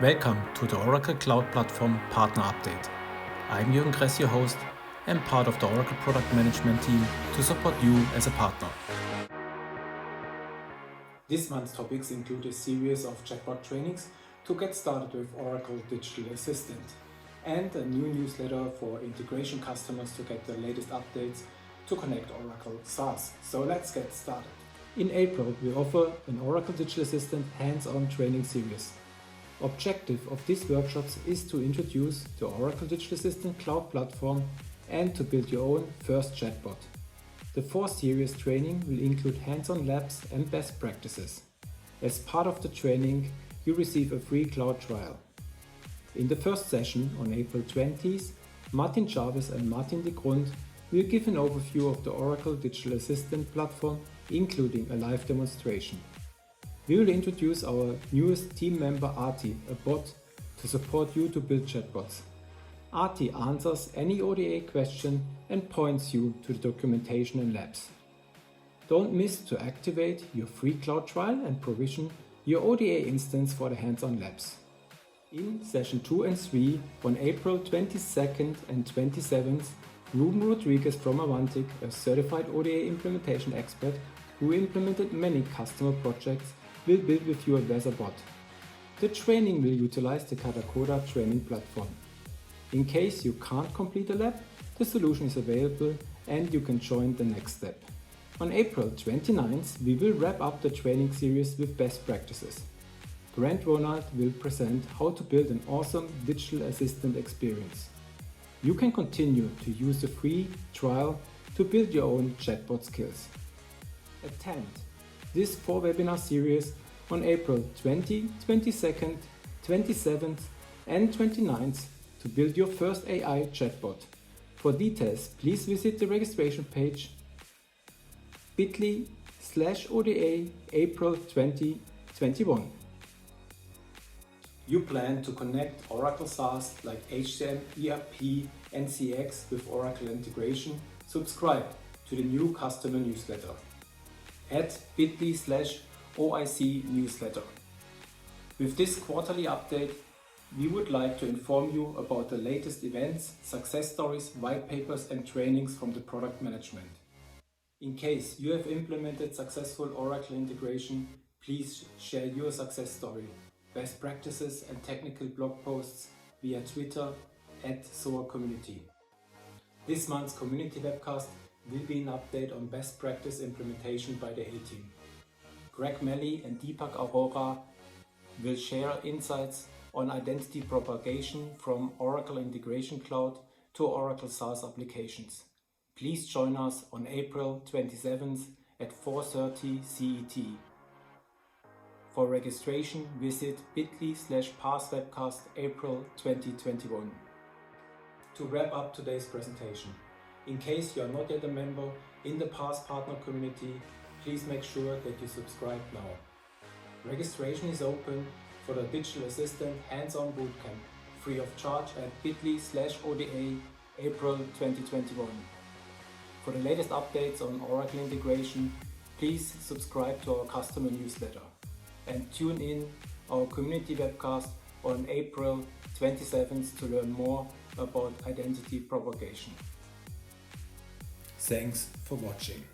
Welcome to the Oracle Cloud Platform Partner Update. I'm Jürgen Kress, your host, and part of the Oracle Product Management team to support you as a partner. This month's topics include a series of chatbot trainings to get started with Oracle Digital Assistant and a new newsletter for integration customers to get the latest updates to connect Oracle SaaS. So let's get started. In April, we offer an Oracle Digital Assistant hands-on training series. Objective of these workshops is to introduce the Oracle Digital Assistant Cloud Platform and to build your own first chatbot. The 4-series training will include hands-on labs and best practices. As part of the training, you receive a free cloud trial. In the first session on April 20th, Martin Jarvis and Martin de Grund will give an overview of the Oracle Digital Assistant platform, including a live demonstration. We will introduce our newest team member Arti, a bot to support you to build chatbots. Arti answers any ODA question and points you to the documentation and labs. Don't miss to activate your free cloud trial and provision your ODA instance for the hands-on labs. In session 2 and 3 on April 22nd and 27th, Ruben Rodriguez from Avantic, a certified ODA implementation expert who implemented many customer projects, will build with you a Weather bot. The training will utilize the Katakoda training platform. In case you can't complete a lab, the solution is available and you can join the next step. On April 29th, we will wrap up the training series with best practices. Grant Ronald will present how to build an awesome digital assistant experience. You can continue to use the free trial to build your own chatbot skills. Attend this 4-webinar series on April 20, 22nd, 27th and 29th to build your first AI chatbot. For details, please visit the registration page bit.ly/ODA April 2021. You plan to connect Oracle SaaS like HCM, ERP, and CX with Oracle integration? Subscribe to the new customer newsletter at bit.ly/OIC newsletter. With this quarterly update, we would like to inform you about the latest events, success stories, white papers and trainings from the product management. In case you have implemented successful Oracle integration, please share your success story, best practices and technical blog posts via Twitter @SOACommunity. This month's community webcast will be an update on best practice implementation by the A-team. Greg Melly and Deepak Arora will share insights on identity propagation from Oracle Integration Cloud to Oracle SaaS applications. Please join us on April 27th at 4:30 CET. For registration, visit bit.ly/PassWebcast April 2021. To wrap up today's presentation, in case you are not yet a member in the PaaS partner community, please make sure that you subscribe now. Registration is open for the Digital Assistant Hands-on Bootcamp, free of charge at bit.ly/ODA April 2021. For the latest updates on Oracle integration, please subscribe to our customer newsletter and tune in our community webcast on April 27th to learn more about identity propagation. Thanks for watching.